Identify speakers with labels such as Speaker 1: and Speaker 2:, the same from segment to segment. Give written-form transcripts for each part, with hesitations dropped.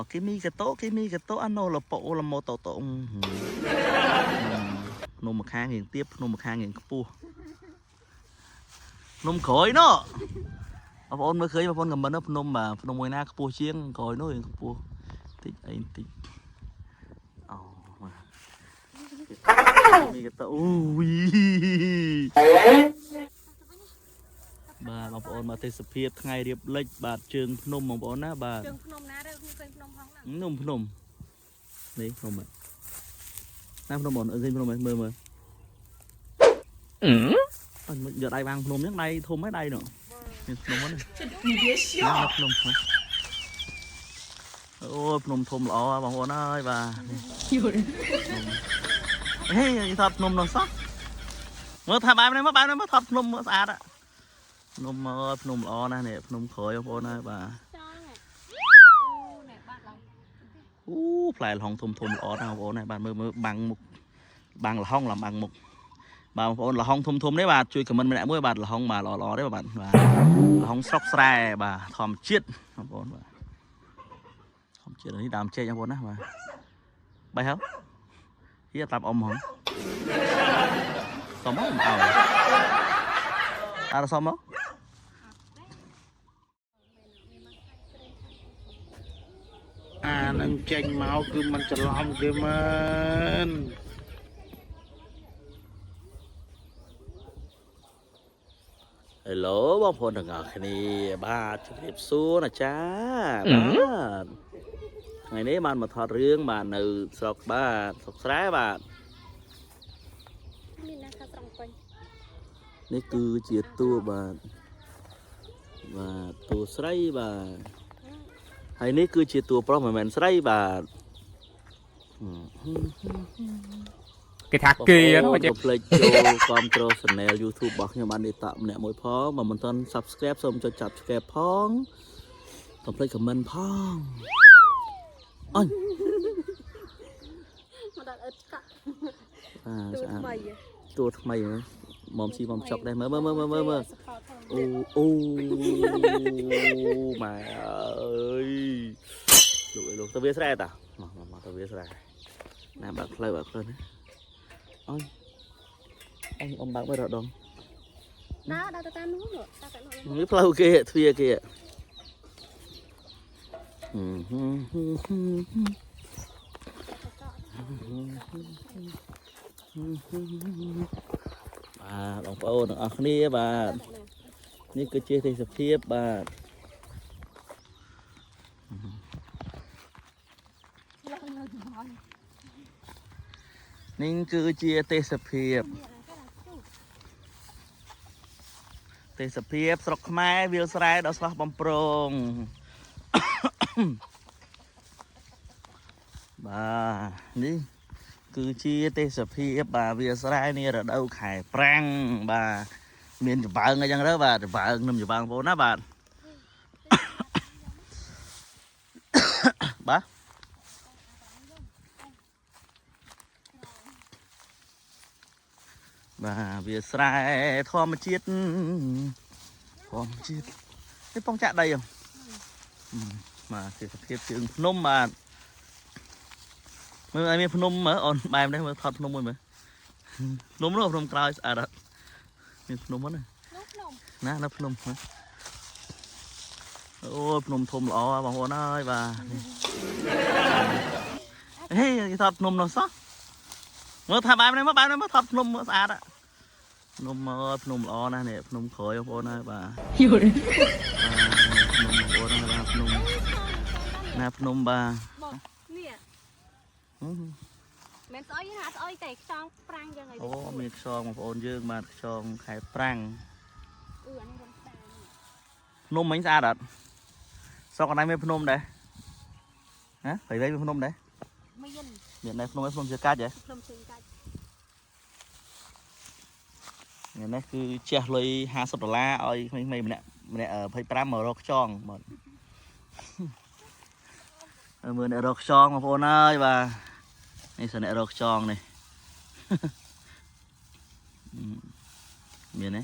Speaker 1: cái mi cái tô ăn nó là bộ là một tổ nôm một hang hiện tiếp nôm một hang hiện cua nôm khói nó ôn mới khơi mà ôn cầm bắn ấp nôm mà nôm ngoài na cua chiên khói nó hiện cua tích ấy tích mi cái tô ui bà bóng ôn mà thấy sập hiệp ngày điệp lệch bạt trường nôm bóng ôn á bà
Speaker 2: trường phnom ná đây không kênh phnom hóng
Speaker 1: nôm đấy nôm mà nam phnom ôn ở trên phnom ấy mơ giờ đây bằng phnom nhắc đây thôm mấy đây nữa phnom ôi phnom thôm lọ bóng ôn ơi bà hey thật phnom nó sắc mới thả bài này mới thật phnom mới sạch á phnom phnom lọ nè phnom khởi bóng ôn ơi bà phải là hong thùng lọ nào bóng này bạn mới bằng là hong làm bằng một bà ôn là hong thùng đấy bà chui comment mình lại mỗi bạn là hong mà lò đấy bà bạn và hong sóc xe bà thòm chiết thòm chiết đi đàm chơi cho bố á bà bay không hier tập ông hả xong không à xong không
Speaker 3: nâng chanh máu cứ mình chật lòng kìa mình
Speaker 1: hello បងប្អូនទាំងអស់គ្នាបាទជម្រាបសួរណាចាបាទថ្ងៃនេះបានមកថតរឿងបាទនៅស្រុកបាទស្រុកស្រែបាទ
Speaker 2: មានណាខាស្រង់ពេញ
Speaker 1: នេះគឺជាតួបាទតួស្រីបាទហើយនេះគឺជាតួប្រុសមិនមែនស្រីបាទ
Speaker 4: គេថាគេ
Speaker 1: កុំភ្លេចចូលគ្រប់គ្រង channel YouTube របស់ខ្ញុំបាននេះតាក់ម្នាក់មួយផងបើមិនទាន់ Subscribe សូមចុចចាប់ឆ្កែផងកុំភ្លេច comment ផងអញ
Speaker 2: មកដល់អត់កាក់
Speaker 1: ស្អាត
Speaker 2: ថ្មី
Speaker 1: តួថ្មីមុំស៊ីមុំចុកដែរមើលអូម៉ែអើយលោកទៅវាស្រែតាមកទៅវាស្រែណាបើកផ្លូវណាអញអ៊ំបើកមើលរដង
Speaker 2: ដើរទៅតាមនោះតាតែនោះ
Speaker 1: នេះផ្លូវគេទ្វារគេបងប្អូនទាំងអស់គ្នាបាទនេះគឺជាទេសភាពបាទនេះគឺជាទេសភាពស្រុកខ្មែរវាលស្រែដ៏ស្រស់បំព្រងបាទនេះគឺជាទេសភាពបាទវាលស្រែនេះរដូវខែប្រាំងបាទមានចំបើងអីចឹងទៅបាទចំបើងនឹមចំបើងបងប្អូនណាបាទបាទវាស្រែធម្មជាតិនេះប៉ងចាក់ដីហ៎បាទទេសភាពជើងភ្នំបាទមើលឲ្យមានភ្នំមើលអូនបែបនេះមើលថតភ្នំមួយមើលភ្នំនោះភ្នំក្រោយស្អាតមានភ្នំហ្នឹងណានៅភ្នំអូយភ្នំធំល្អបងប្អូនអើយបាទហេគេថតភ្នំនោះសោះមើលថាបែបនេះមើលថតភ្នំមើលស្អាតភ្នំភ្នំល្អណាស់នេះភ្នំក្រោយបងប្អូនអើយបាទយល់ភ្នំបងប្អូនបាទភ្នំណាភ្នំបាទ
Speaker 2: នេះមិនស្អុយណាស្អុយតែខ្យងប្រាំងយ៉ាងហី
Speaker 1: អូមានខ្យងបងប្អូនយើងបាទខ្យងខែប្រាំង
Speaker 2: អានេះរំសាយ
Speaker 1: ភ្នំមិញស្អាតអត់ស្រុកកន្លែងមានភ្នំដែរហ៎ព្រៃវែងមានភ្នំដែរមានដែរភ្នំឯភ្នំជាកាច់ហ៎
Speaker 2: ភ្នំជើងកាច់
Speaker 1: នេះគឺជះលុយ$50ឲ្យក្មេងៗម្នាក់25មករកខ្យងបាទមើលអ្នករកខ្យងបងប្អូនអើយបាទនេះសិនអ្នករកខ្យងនេះមានទេ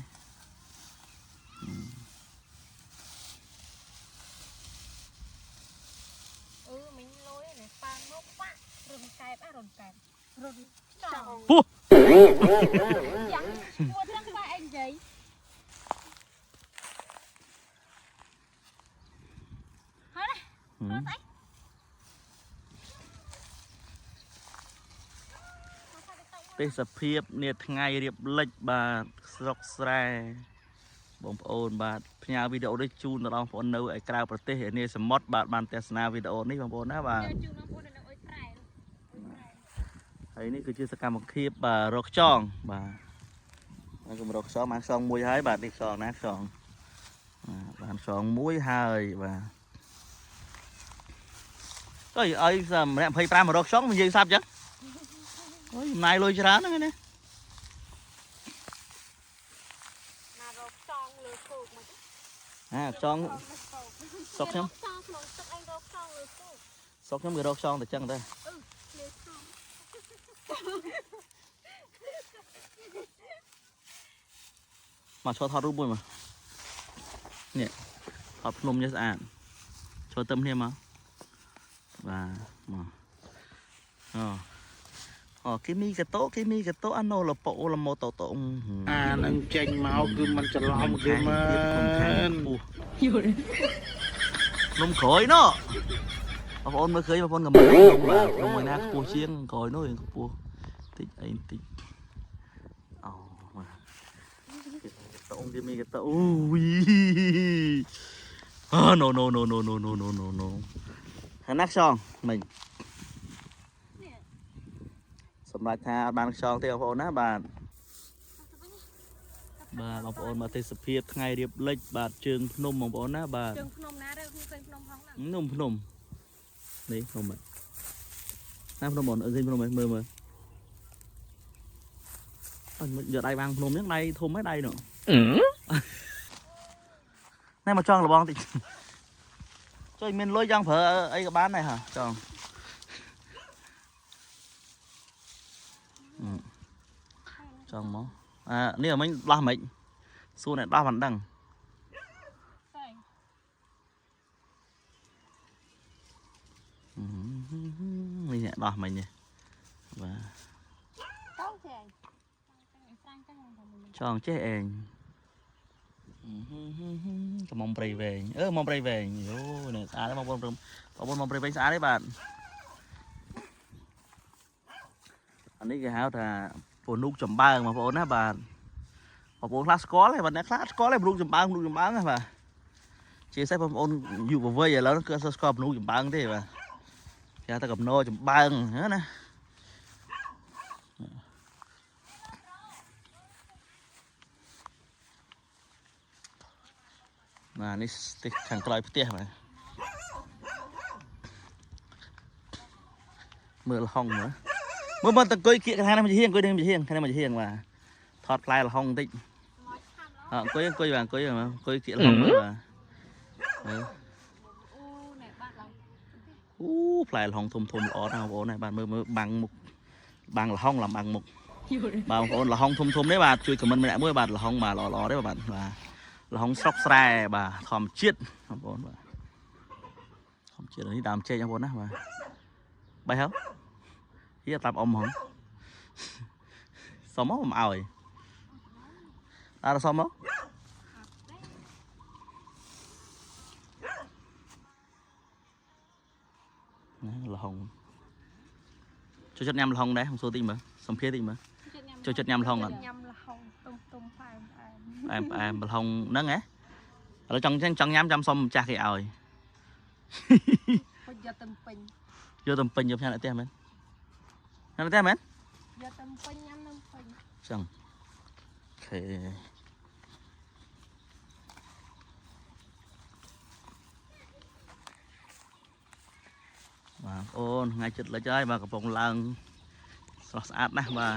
Speaker 2: นแกบอ่ะรนแกบรนจอง
Speaker 1: ปุ๊
Speaker 2: ยังปวดทั้งไปไอ้ยัย
Speaker 1: ទេសភាពនាថ្ងៃរៀបលិចបាទស្រុកស្រែបងប្អូនបាទផ្ញើវីដេអូនេះជូនដល់បងប្អូននៅឯក្រៅប្រទេសនាសមុទ្របាទបានទស្សនាវីដេអូនេះបងប្អូនណាបាទហើយនេះគឺជាសកម្មភាពបាទរកខ្យងបាទហើយខ្ញុំរកខ្យងបានខ្យងមួយហើយបាទនេះខ្យងណាខ្យងបានខ្យងមួយហើយបាទអើយឲ្យម្នាក់25មករកខ្យងមកយើងសាប់ចឹងអូយចំណាយលុយច្រើនហ្នឹងណា ខ្យងសុកខ្ញុំសុកខ្ញុំវារកខ្យងតែចឹងដែរមកឈរថតរូបមួយមកនេះថតភ្នំនេះស្អាតឈរទៅគ្នាមកបាទមកអូគេមីកតោអាណូលប៉អូលម៉ូតូតូ
Speaker 3: អានឹងចេញមកគឺมันច្រឡំគេមែន
Speaker 1: នំក្រួយណោះបងប្អូនមើលឃើញបងប្អូនកំពុងបាទនំមួយណាខ្ពស់ជាងក្រួយនោះខ្ពស់តិចអីតិចអូបាទគេមីកតោអូយណូហើយណាខ្យងមិញសម្រាប់ថាអត់បានខ្យងទេបងប្អូនណាបាទបងប្អូនមកទេសភាពថ្ងៃរៀបលិចបាទជើងភ្នំបងប្អូនណាបាទជើងភ្នំណារើឃើញភ្នំផងហ្នឹងភ្នំនេះភ្នំណាភ្នំបងឃើញភ្នំមើលអញយកដៃវាងភ្នំហ្នឹងដៃធំហ្នឹងដៃនោះណែមកចង់លបងតិចចុយមានលុយចង់ប្រើអីក៏បានដែរហ៎ចង់មកនេះមិញដោះមិនសួរអ្នកដោះមិនដឹងនេះអ្នកដោះមិញនេះបាទចង់ចេះឯងកំងព្រៃវែងមកព្រៃវែងយោនេះស្អាតបងប្អូនមកព្រៃវែងស្អាតទេបាទអានេះគេហៅថាពនូកចំបើងបងប្អូនណាបាទបងប្អូនខ្លះស្គាល់ហើយបាទអ្នកខ្លះស្គាល់ហើយពនូកចំបើងណាបាទជាពិសេសបងប្អូនយុវវ័យឥឡូវគឺអត់ស្គាល់ពនូកចំបើងទេបាទគេហៅថាកំណោចំបើងណាបាទនេះស្ទះខាងក្រោយផ្ទះបាទមើលលហុងមើលតអង្គុយគៀកខាងនេះមកជាហៀងអង្គុយនេះមកជាហៀងខាងនេះមកជាហៀងបាទថតផ្លែលហុងបន្តិចអង្គុយគៀកលហុងមើលបាទអូផ្លែលហុងធំល្អណាស់បងប្អូនណាបាទមើលបាំងមុខបាំងលហុងបាំងមុខបាទបងប្អូនលហុងធំនេះបាទជួយខមមិនម្នាក់មួយបាទលហុងបាទល្អទេបាទលហុងស្រុកស្រែបាទធម្មជាតិបងប្អូនបាទធម្មជាតិនេះដើមចេកបងប្អូនណាបាទបាយហ៎ហៀតាប់អ៊ំហងសុំមកមិនឲ្យដល់សុំមកណាលហុងចូលចិត្តញ៉ាំលហុងដែរខ្ញុំសួរតិចមើលសំភារតិចមើលចូលចិត្តញ៉ាំលហុងអត់ញ៉ាំលហុងទុំផ្អែមលហុងហ្នឹងហ៎ឥឡូវចង់ញ៉ាំចាំសុំម្ចាស់គេឲ្យយកទៅពេញយកផ្ទះផ្ទះមែនញ៉ាំផ្ទះមែនយកទៅពេញញ៉ាំនៅពេញចឹងអូខេបាទអូនថ្ងៃចិត្តលិចហើយបាទកំពុងឡើងស្រស់ស្អាតណាស់បាទ